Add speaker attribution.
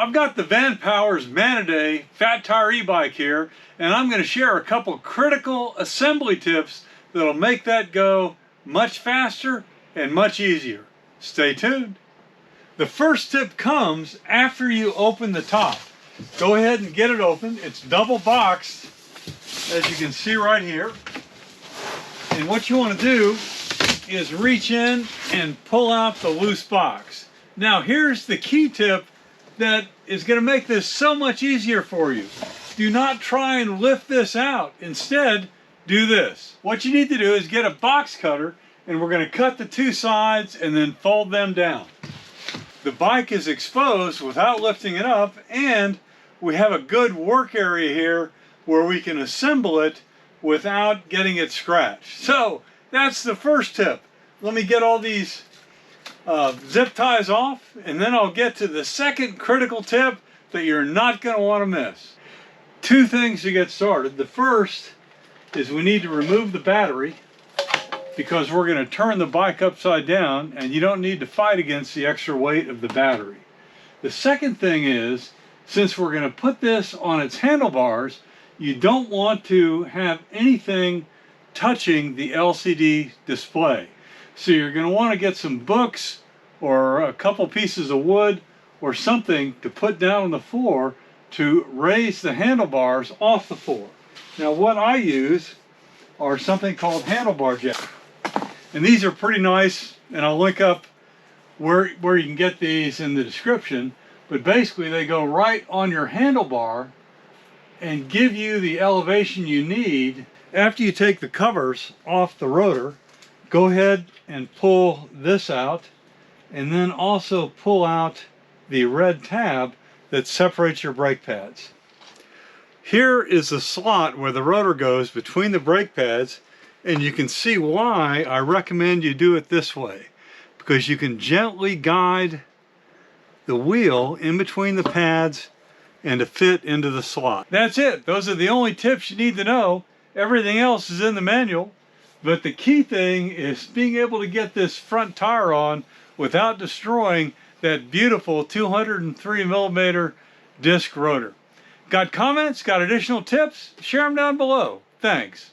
Speaker 1: I've got the Vanpowers Manidae fat tire e-bike here, and I'm going to share a couple critical assembly tips that'll make that go much faster and much easier. Stay tuned. The first tip comes after you open the top. Go ahead and get it open. It's double boxed, as you can see right here. And what you want to do is reach in and pull out the loose box. Now here's the key tip that is going to make this so much easier for you. Do not try and lift this out. Instead, do this. What you need to do is get a box cutter, and we're going to cut the two sides and then fold them down. The bike is exposed without lifting it up, and we have a good work area here where we can assemble it without getting it scratched. So that's the first tip. Let me get all these zip ties off, and then I'll get to the second critical tip that you're not going to want to miss. Two things to get started. The first is we need to remove the battery, because we're going to turn the bike upside down, and you don't need to fight against the extra weight of the battery. The second thing is, since we're going to put this on its handlebars, you don't want to have anything touching the LCD display. So you're going to want to get some books or a couple pieces of wood or something to put down on the floor to raise the handlebars off the floor. Now what I use are something called handlebar jacks. And these are pretty nice, and I'll link up where you can get these in the description. But basically they go right on your handlebar and give you the elevation you need. After you take the covers off the rotor, go ahead and pull this out, and then also pull out the red tab that separates your brake pads. Here is the slot where the rotor goes between the brake pads, and you can see why I recommend you do it this way, because you can gently guide the wheel in between the pads and to fit into the slot. That's it. Those are the only tips you need to know. Everything else is in the manual, but the key thing is being able to get this front tire on without destroying that beautiful 203mm disc rotor. Got comments? Got additional tips? Share them down below. Thanks.